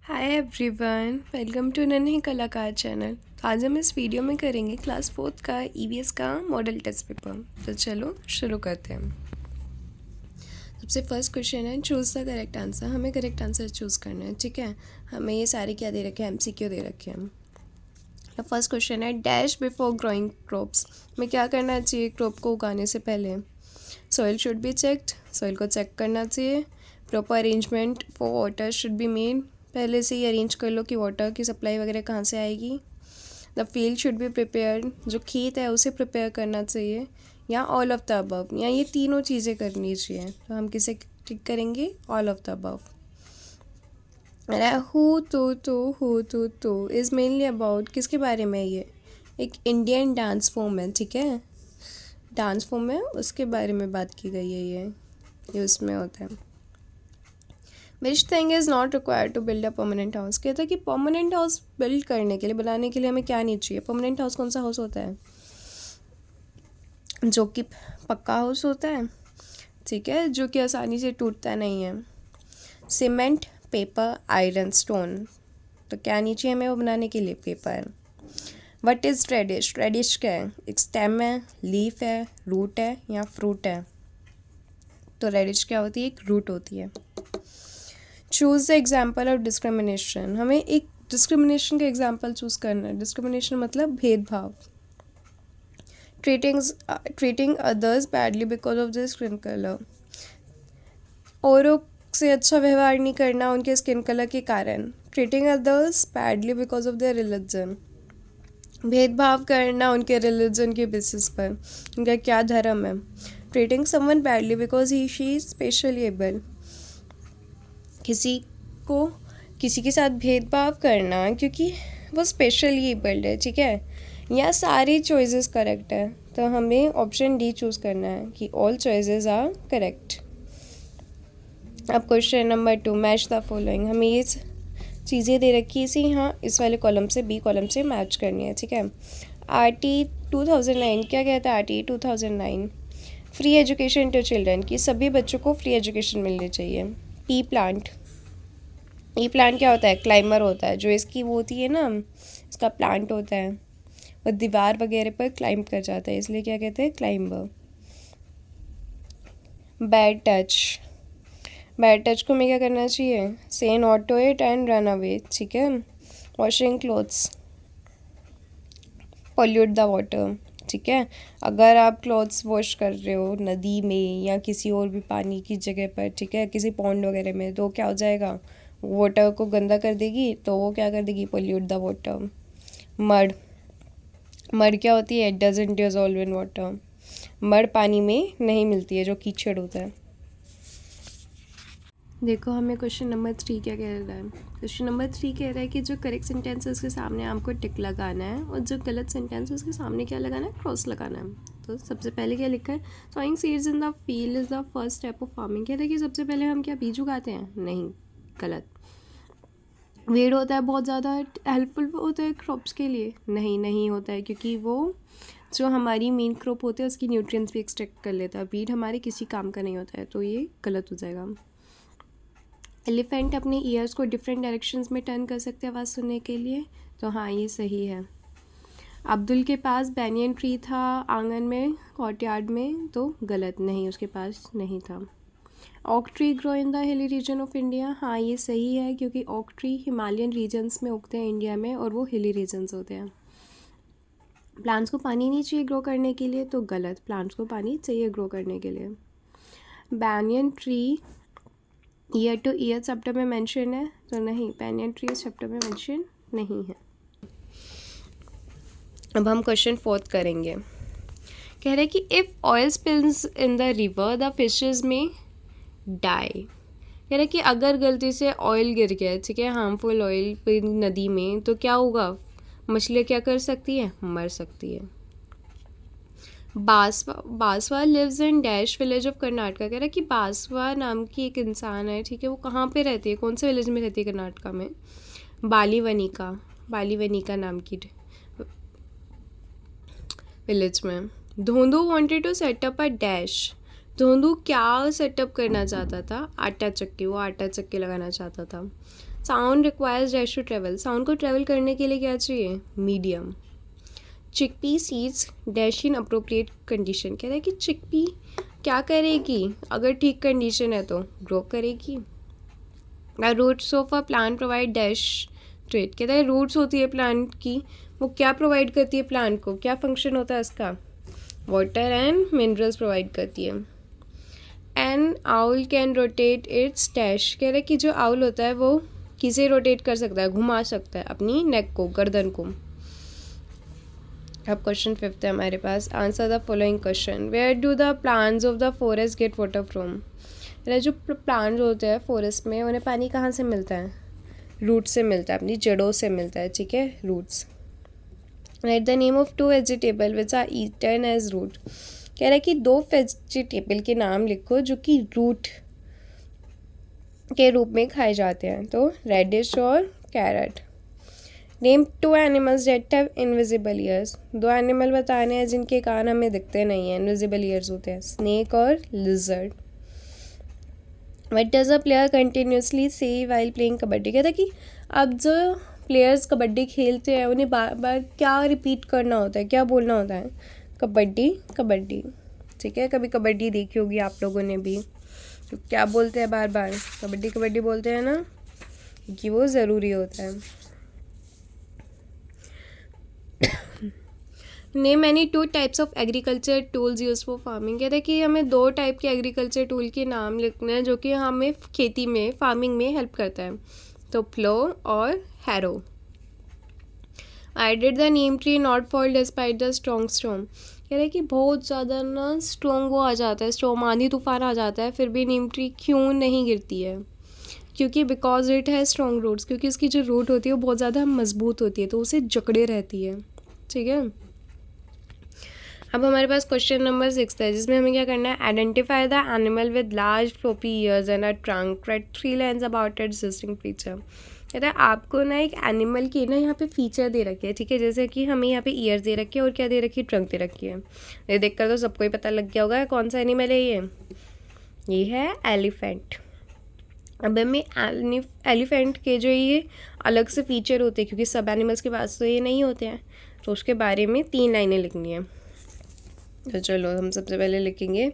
Hi everyone, welcome to नन्हे कलाकार channel. तो आज हम इस वीडियो में करेंगे क्लास 4 का ईवीएस का मॉडल टेस्ट पेपर। तो चलो शुरू करते हैं। सबसे फर्स्ट क्वेश्चन है चूज़ द करेक्ट आंसर। हमें करेक्ट आंसर चूज़ करना है, ठीक है। हमें ये सारे क्या दे रखे हैं, एमसीक्यू दे रखे हैं। तो फर्स्ट क्वेश्चन है डैश बिफोर ग्रोइंग क्रॉप्स। हमें क्या करना चाहिए क्रॉप को उगाने से पहले? Soil should be checked, soil को चेक करना चाहिए। Proper arrangement for water should be made, पहले से ही अरेंज कर लो कि वाटर की सप्लाई वगैरह कहाँ से आएगी। The field should be prepared, जो खेत है उसे प्रिपेयर करना चाहिए, या ऑल ऑफ द अबव, या ये तीनों चीज़ें करनी चाहिए। तो हम किसे टिक करेंगे? All of the above. Who is mainly about किसके बारे में? ये एक इंडियन डांस फॉर्म है, ठीक है। डांस फॉर्म है, उसके बारे में बात की गई है। ये उसमें होता है। Which thing is not required to build a permanent house. कहता है कि परमानेंट हाउस बिल्ड करने के लिए, बनाने के लिए हमें क्या नहीं चाहिए। परमानेंट हाउस कौन सा हाउस होता है? जो कि पक्का हाउस होता है, ठीक है, जो कि आसानी से टूटता नहीं है। Cement, paper, iron, stone. तो क्या नहीं चाहिए हमें वो बनाने के लिए? Paper. What is radish? Radish क्या है? एक स्टेम है, लीफ है, रूट है, या फ्रूट है। तो रेडिश क्या होती है? एक रूट होती है। Choose the example of discrimination. हमें एक डिस्क्रिमिनेशन का एग्जाम्पल चूज़ करना है। डिस्क्रिमिनेशन मतलब भेदभाव। Treating others badly because of their skin colour. औरों से अच्छा व्यवहार नहीं करना उनके स्किन कलर के कारण। Treating others badly because of their religion. भेदभाव करना उनके रिलीजन के बेसिस पर, उनका क्या धर्म है। Treating someone badly because he she is specially abled. किसी के साथ भेदभाव करना क्योंकि वो स्पेशली एबल्ड है, ठीक है। या सारी चॉइसेस करेक्ट है। तो हमें ऑप्शन डी चूज़ करना है कि ऑल चॉइसेस आर करेक्ट। अब question number 2, match the following. हमें ये चीज़ें दे रखी है, इसे यहाँ इस वाले कॉलम से बी कॉलम से मैच करनी है, ठीक है। आरटी 2009 क्या कहता है? RT 2009 free education to children, की सभी बच्चों को फ्री एजुकेशन मिलनी चाहिए। पी प्लांट, ये प्लांट क्या होता है? क्लाइंबर होता है। जो इसकी वो होती है ना, इसका प्लांट होता है, वो दीवार वगैरह पर क्लाइंब कर जाता है, इसलिए क्या कहते हैं? Climber. Bad touch, bad touch को हमें क्या करना चाहिए? Say not to it and run away, ठीक है। Washing clothes pollute the water, ठीक है। अगर आप क्लॉथ्स वॉश कर रहे हो नदी में या किसी और भी पानी की जगह पर, ठीक है, किसी पॉन्ड वगैरह में, तो क्या हो जाएगा? वाटर को गंदा कर देगी, तो वो क्या कर देगी? Pollute the water. Mud, mud क्या होती है? Doesn't dissolve in water. Mud पानी में नहीं मिलती है, जो कीचड़ होता है। देखो हमें क्वेश्चन नंबर 3 क्या कह रहा है। क्वेश्चन नंबर 3 कह रहा है कि जो करेक्ट सेंटेंस है उसके सामने आपको टिक लगाना है, और जो गलत सेंटेंस है उसके सामने क्या लगाना है? क्रॉस लगाना है। तो सबसे पहले क्या लिखा है? Sowing seeds in the field is the first step of farming. कहता है कि सबसे पहले हम क्या बीज उगाते हैं? नहीं, गलत। वेट होता है बहुत ज़्यादा हेल्पफुल होता है क्रॉप्स के लिए? नहीं होता है, क्योंकि वो जो हमारी मेन क्रॉप होते हैं उसकी न्यूट्रिएंट्स भी एक्सट्रैक्ट कर लेता है। वीड हमारे किसी काम का नहीं होता है, तो ये गलत हो जाएगा। एलिफेंट अपने ईयर्स को डिफरेंट डायरेक्शंस में टर्न कर सकते हैं आवाज़ सुनने के लिए, तो हाँ ये सही है। अब्दुल के पास बैनियन ट्री था आंगन में, कोर्टयार्ड में, तो गलत, नहीं उसके पास नहीं था। Oak tree grow in the hilly region of India, हाँ ये सही है, क्योंकि ओक ट्री हिमालयन रीजन्स में उगते हैं इंडिया में, और वो हिली रीजन्स होते हैं। प्लांट्स को पानी नहीं चाहिए ग्रो करने के लिए, तो गलत, प्लांट्स को पानी चाहिए ग्रो करने के लिए। Banyan tree year two year chapter में मेंशन है, तो नहीं, बैनियन ट्री इस चैप्टर में मेंशन नहीं है। अब हम क्वेश्चन 4 करेंगे। कह रहे हैं कि if oil spills in the river the fishes में डाई। कह रहे हैं कि अगर गलती से ऑयल गिर गया, ठीक है, हार्मफुल ऑयल नदी में, तो क्या होगा? मछलियाँ क्या कर सकती है? मर सकती है। Basava lives in dash village of Karnataka. कह रहा है कि बासवा नाम की एक इंसान है, ठीक है, वो कहाँ पे रहती है? कौन से विलेज में रहती है कर्नाटका में? बालीवनिका नाम की विलेज में। Dhondhu wanted to set up a dash. Dhondhu क्या सेटअप करना चाहता था? आटा चक्की, वो आटा चक्की लगाना चाहता था। Sound requires dash to travel, sound को ट्रेवल करने के लिए क्या चाहिए, medium. Chickpea seeds dash in appropriate condition, कह रहा है कि चिकपी क्या करेगी अगर ठीक कंडीशन है तो ग्रो करेगी। The roots of a plant provide dash trait, कहता है रूट्स होती है प्लांट की, वो क्या प्रोवाइड करती है प्लांट को, क्या फंक्शन होता है उसका, वाटर एंड मिनरल्स प्रोवाइड करती है। N owl can rotate it's dash, कह रहे कि जो आउल होता है वो किसे रोटेट कर सकता है, घुमा सकता है अपनी नेक को, गर्दन को। अब क्वेश्चन 5 है हमारे पास, answer the following question, where do the plants of the forest get water from, जो प्लांट्स होते हैं फॉरेस्ट में उन्हें पानी कहाँ से मिलता है, रूट से मिलता है, अपनी जड़ों से मिलता है, ठीक है, roots. Write the name of 2 vegetable which are eaten as root, कह रहा है कि 2 वेजिटेबल के नाम लिखो जो कि रूट के रूप में खाए जाते हैं, तो रेडिश और carrot. Name 2 animals that have invisible ears, 2 animal बताने हैं जिनके कान हमें दिखते नहीं हैं, इनविजिबल ईयर्स होते हैं, स्नेक और lizard. What does a player continuously से वाइल प्लेइंग कबड्डी, कहता है कि अब जो प्लेयर्स कबड्डी खेलते हैं उन्हें बार बार क्या रिपीट करना होता है, क्या बोलना होता है, कबड्डी कबड्डी, ठीक है, कभी कबड्डी देखी होगी आप लोगों ने भी, तो क्या बोलते हैं बार बार, कबड्डी कबड्डी बोलते हैं ना, कि वो ज़रूरी होता है। Name any 2 types of agriculture tools use for farming, कहते हैं कि हमें 2 टाइप के एग्रीकल्चर टूल के नाम लिखने हैं जो कि हमें खेती में, फार्मिंग में हेल्प करता है, तो प्लो और harrow. I did the Neem tree not fall despite the strong storm, कह रहे हैं कि बहुत ज़्यादा ना स्ट्रॉन्ग वो आ जाता है, स्टॉर्म आंधी तूफान आ जाता है, फिर भी नीम ट्री क्यों नहीं गिरती है, क्योंकि बिकॉज इट है स्ट्रॉन्ग रूट्स, क्योंकि उसकी जो रूट होती है वो बहुत ज़्यादा मजबूत होती है, तो उसे जकड़े रहती है, ठीक है। अब हमारे पास क्वेश्चन नंबर 6 है जिसमें हमें क्या करना है, identify the animal with large floppy years and a trunk, right 3 lines about it's distinct feature, कहता है आपको ना एक एनिमल की ना यहाँ पे फीचर दे रखी है, ठीक है, जैसे कि हमें यहाँ पे ईयर्स दे रखी है और क्या दे रखी है, ट्रंक दे रखी है, ये देखकर तो सबको ही पता लग गया होगा कौन सा एनिमल है ये है एलिफेंट। अब हमें एलिफेंट के जो ये अलग से फीचर होते हैं क्योंकि सब एनिमल्स के पास तो ये नहीं होते हैं, तो उसके बारे में 3 लाइनें लिखनी है। तो चलो हम सबसे पहले लिखेंगे,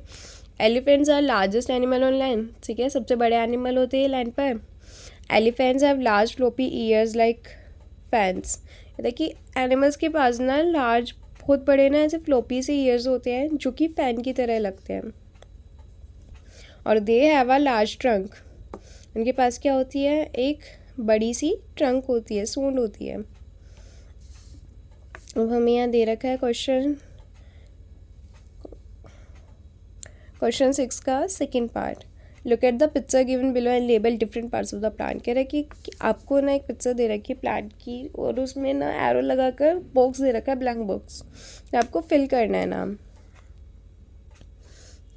elephants are largest animal on land, ठीक है, सबसे बड़े एनिमल होते हैं लैंड पर। Elephants have large floppy ears like fans, देखिए एनिमल्स के पास ना लार्ज, बहुत बड़े ना ऐसे फ्लोपी से ईयर्स होते हैं जो कि फैन की तरह लगते हैं। और they have a large trunk, उनके पास क्या होती है, एक बड़ी सी ट्रंक होती है, सूंड होती है। अब हमें यहाँ दे रखा है क्वेश्चन 6 का second part, look at the picture given below and label different parts of the plant, कह रहा है कि आपको ना एक पिक्चर दे रखी है प्लांट की और उसमें ना एरो लगाकर बॉक्स दे रखा है, ब्लैंक बॉक्स, तो आपको फिल करना है नाम।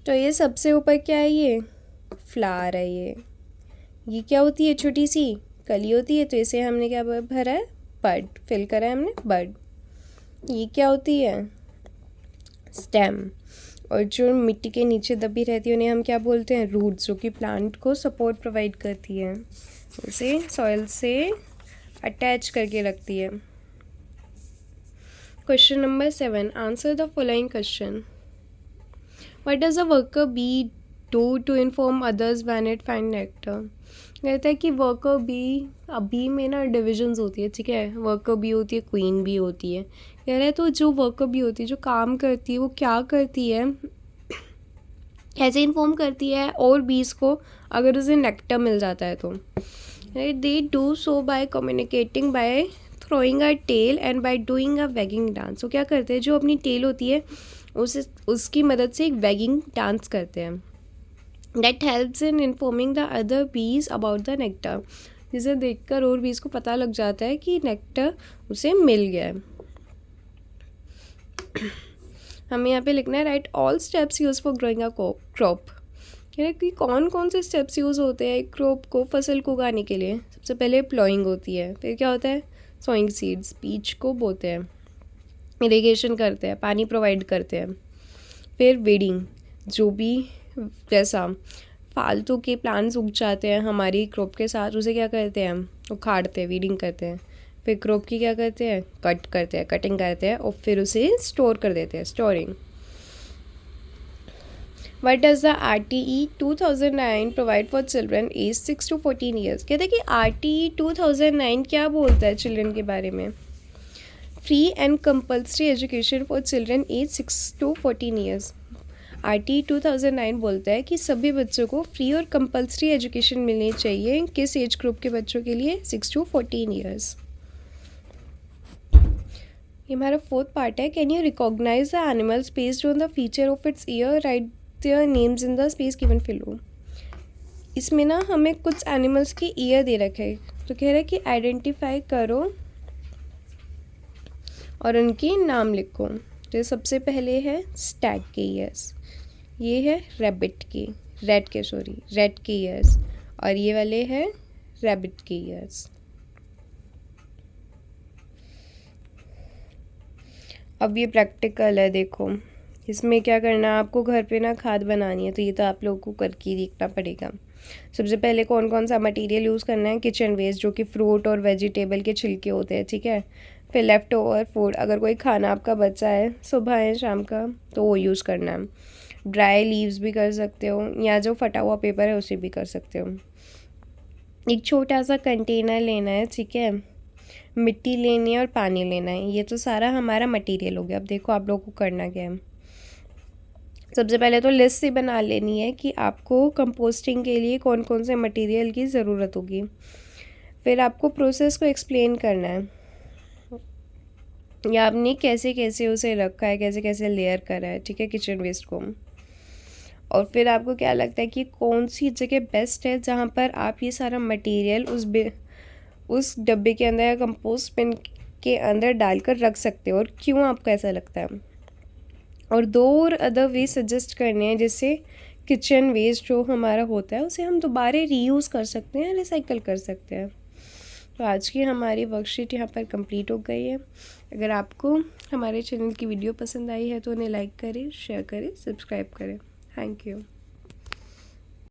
तो ये सबसे ऊपर क्या है, ये फ्लावर है, ये क्या होती है, छोटी सी कली होती है, तो इसे हमने क्या भरा है, बड, फिल करा है हमने बड। ये क्या होती है, स्टेम, और जो मिट्टी के नीचे दबी रहती है उन्हें हम क्या बोलते हैं, रूट्स, जो कि प्लांट को सपोर्ट प्रोवाइड करती है, उसे सॉइल से अटैच करके रखती है। Question number 7, answer the following question, what does a worker bee do to inform others when it find nectar, कहता है कि वर्कर बी, अब बी में ना डिविजन्स होती है, ठीक है, वर्कर बी होती है, क्वीन बी होती है, कह रहा है तो जो वर्कर बी होती है, जो काम करती है, वो क्या करती है, कैसे इन्फॉर्म करती है और बीज को अगर उसे नेक्टर मिल जाता है तो, right, they do so by communicating by throwing a tail and by doing a wagging dance, वो क्या करते हैं, जो अपनी टेल होती है उसकी मदद से एक वैगिंग डांस करते हैं, that helps in informing the other बीज अबाउट द नेक्टर, जिसे देखकर और बीज को पता लग जाता है कि नेक्टर उसे मिल गया है। हमें यहाँ पे लिखना है, right all steps use for growing a crop, कह रहे कि कौन कौन से स्टेप्स यूज़ होते हैं क्रॉप को, फसल को उगाने के लिए। सबसे पहले प्लॉइंग होती है, फिर क्या होता है, सोइंग सीड्स, बीज को बोते हैं, इरिगेशन करते हैं, पानी प्रोवाइड करते हैं, फिर वीडिंग, जो भी जैसा, फालतू के प्लांट्स उग जाते हैं हमारी क्रॉप के साथ, उसे क्या करते हैं हम उखाड़ते हैं, वीडिंग करते हैं, फिर क्रॉप की क्या करते हैं कटिंग करते हैं और फिर उसे स्टोर कर देते हैं, storing. What does the RTE 2009 provide for children age 6 to 14 years? कहते हैं कि RTE 2009 क्या बोलता है चिल्ड्रन के बारे में? Free and compulsory education for children age 6 to 14 years. RTE 2009 बोलता है कि सभी बच्चों को फ्री और कंपल्सरी एजुकेशन मिलनी चाहिए। किस एज ग्रुप के बच्चों के लिए? 6 to 14 ईयर्स। ये हमारा फोर्थ पार्ट है। Can you recognise the animals based on the feature of its ear, write their names in the space given below. इसमें ना हमें कुछ एनिमल्स की ईयर दे रखे है, तो कह रहा है कि आइडेंटिफाई करो और उनकी नाम लिखो। तो सबसे पहले है स्टैग के ईयर्स, ये है रैट के ईयर्स, और ये वाले हैं रैबिट के ईयर्स। अब ये प्रैक्टिकल है, देखो इसमें क्या करना है आपको, घर पे ना खाद बनानी है, तो ये तो आप लोगों को करके ही देखना पड़ेगा। सबसे पहले कौन कौन सा मटेरियल यूज़ करना है? किचन वेस्ट, जो कि फ्रूट और वेजिटेबल के छिलके होते हैं, ठीक है। फिर लेफ़्ट ओवर फूड, अगर कोई खाना आपका बचा है सुबह या शाम का तो वो यूज़ करना है। ड्राई लीव्स भी कर सकते हो, या जो फटा हुआ पेपर है उसे भी कर सकते हो। एक छोटा सा कंटेनर लेना है, ठीक है, मिट्टी लेनी है और पानी लेना है। ये तो सारा हमारा मटेरियल हो गया। अब देखो आप लोगों को करना क्या है। सबसे पहले तो लिस्ट से बना लेनी है कि आपको कंपोस्टिंग के लिए कौन कौन से मटेरियल की ज़रूरत होगी। फिर आपको प्रोसेस को एक्सप्लेन करना है, या आपने कैसे कैसे उसे रखा है, कैसे कैसे लेयर करा है, ठीक है, किचन वेस्ट को। और फिर आपको क्या लगता है कि कौन सी जगह बेस्ट है जहाँ पर आप ये सारा मटेरियल उस डब्बे के अंदर या कंपोस्ट बिन के अंदर डालकर रख सकते हो, और क्यों आपको ऐसा लगता है। और 2 और अदर वे सजेस्ट करने हैं, जिससे किचन वेस्ट जो हमारा होता है उसे हम दोबारा रीयूज़ कर सकते हैं, रिसाइकल कर सकते हैं। तो आज की हमारी वर्कशीट यहाँ पर कंप्लीट हो गई है। अगर आपको हमारे चैनल की वीडियो पसंद आई है तो उन्हें लाइक करें, शेयर करें, सब्सक्राइब करें। Thank you.